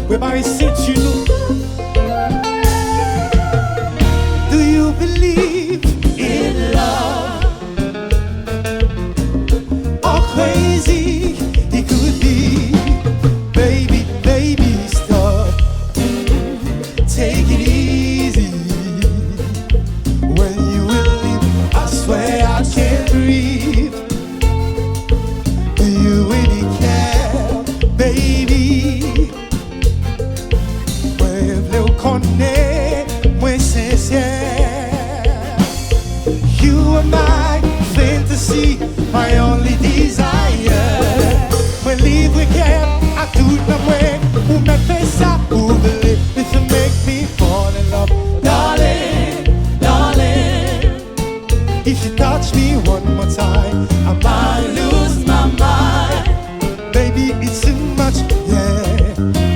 Préparez ceinture. Do you believe in love? How crazy it could be. Baby, baby, stop. Take it easy. When you will leave, I swear I can't breathe. Do you really care, baby? Pueblo connaît, moi sincère. You are my fantasy, my only desire. When leave we can, I do the way. Who make me stop, who believe if you make me fall in love, darling, darling. If you touch me one more time, I might lose my mind. Baby, it's too much, yeah.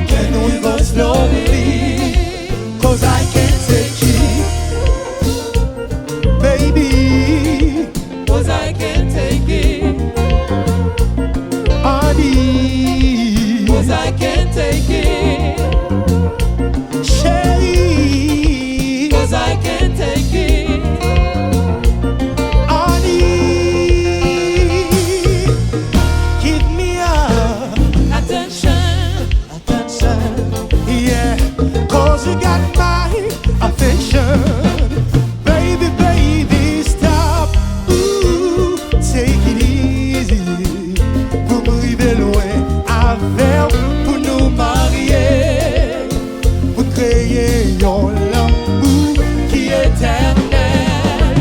Can we go slowly? 'Cause I can't take it, baby. 'Cause I can't take it. Honey, 'Cause I can't take it. Sherry, 'Cause I can't take it. honey, give me up, Attention, attention, yeah. 'Cause you got my affection. Baby, baby, stop. Ooh, take it easy. Vous me vivez loin avec pour nous marier. Pour créer un l'amour qui est éternel.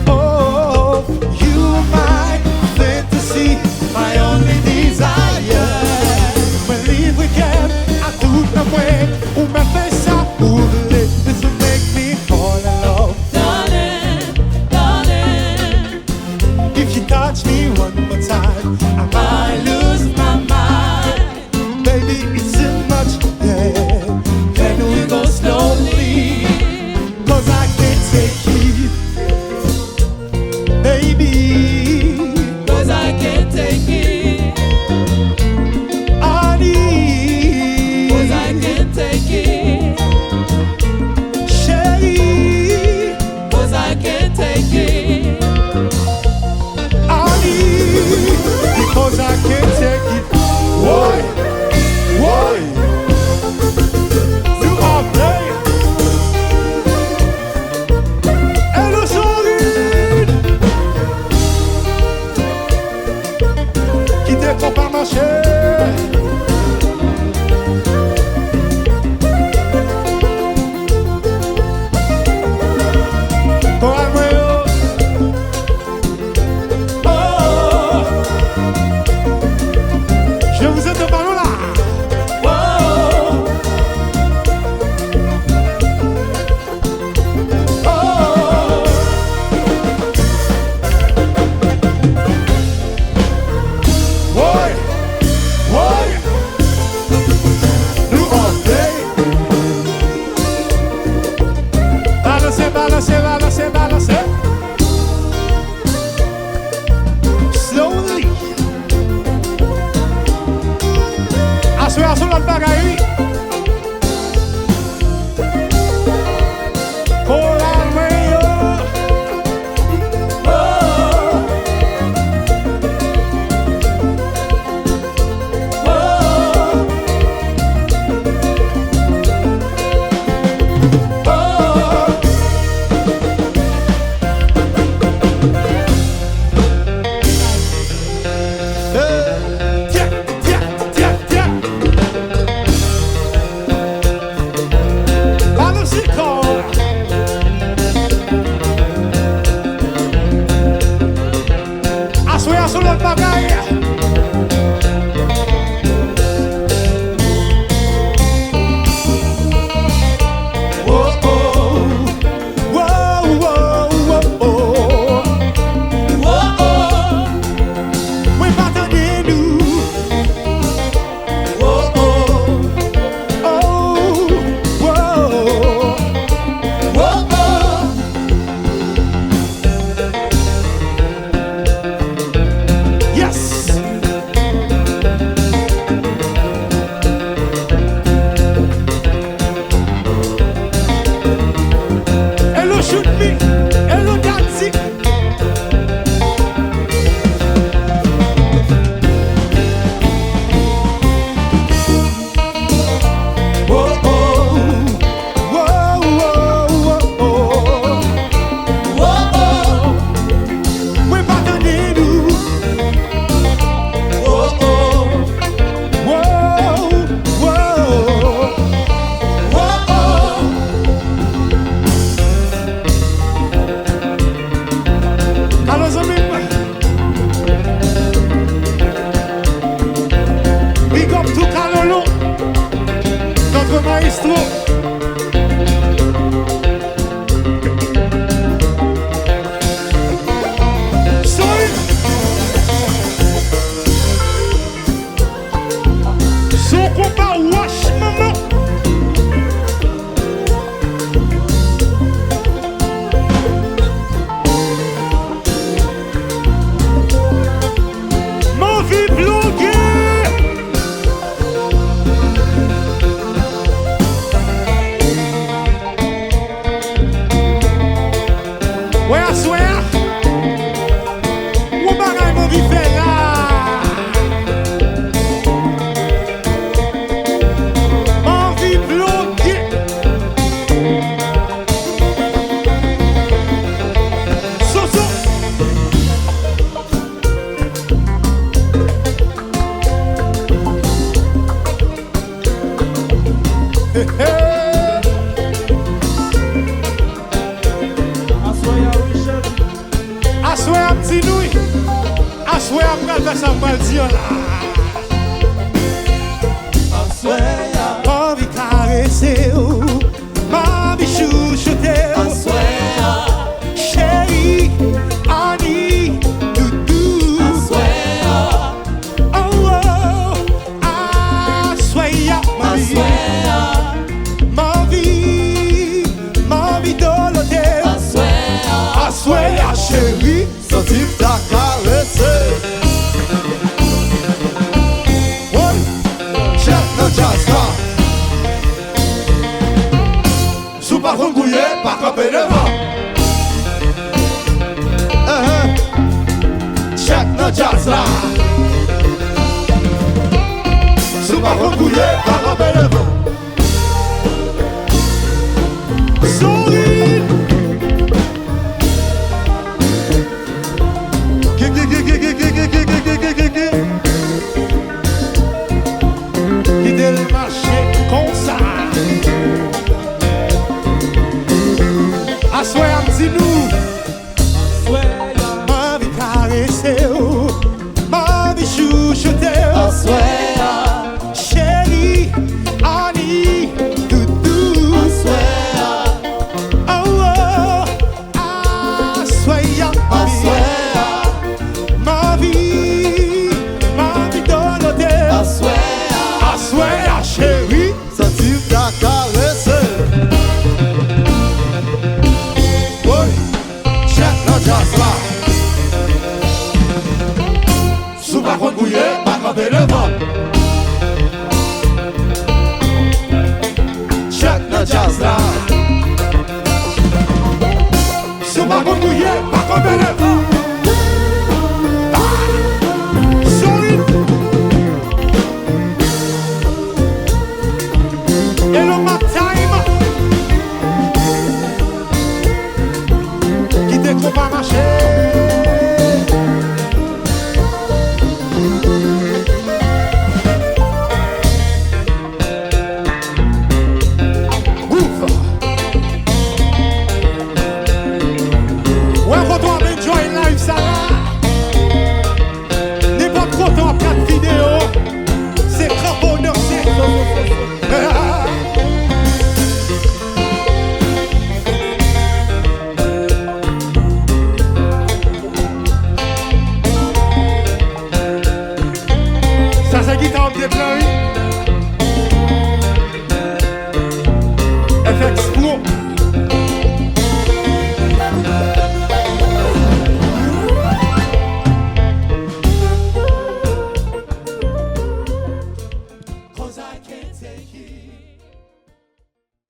Oh, you are my fantasy, my only desire. When leave we can, I do the way. Who me fait ça pour les to make me fall in love. darling, darling. If you touch me one more time, I I might lose my mind. baby, it's too much, yeah. Can we go slowly? 'Cause I can't take it, baby. 'Cause I can't take it. Honey, 'Cause I can't take it. Sherry, 'Cause I can't take it. honey, because I can't take it. Why? Why? You are playing. And the solide. Qui t'est pas marché? Je vous ai de ballon là. Whoa, Oh. Why? Why? Nous on play. Balancez, balancez, balancez, balancez. Slowly. Assoyez sur l'autre bagaille. Pour la meilleure. Tiens, tiens, tiens, tiens. Balancez corps. Assoyez sur l'autre bagaille. Oh, oh. Whoa, whoa, whoa, oh. whoa, oh, Oui, pardonnez-nous. whoa, oh, Oh, whoa. whoa, oh. Yes. Ouais, à swear. Ou bagay mon vi fè la. Mon vi bloqué. So. Hey, hey. Aswe ap ti noui, aswe ap pral fè sa mbal diyo la. Aswe ya, Mavi karese ou, mavi chouchoute ou. aswe ya, Chéri, ani, doudou. aswe ya, Oh, oh, aswe ya, mavi. aswe ya, Mavi dolote ou. aswe ya, Aswe ya, chéri. Sentir ta caresse. Oi, Check no jazz là. sou pa kon gouye, Pas camper devant. Check no jazz là. sou pa kon gouye, Pas camper devant. souris. Quitter le marché comme ça. Assoy un petit nous, aswe ya, ma vie caressée, ma vie chouchoutée, aswe ya, chérie, Annie, doudou. aswe ya, Oh, oh, assoy ya, aswe ya, ma vie dolote. aswe ya, Assoy ya, chérie. Sentir ta caresse. Oui. Check no jazz là. Sou pa kon gouye, Pas camper devant. Check no jazz là. sou pa kon gouye, pa kon bele.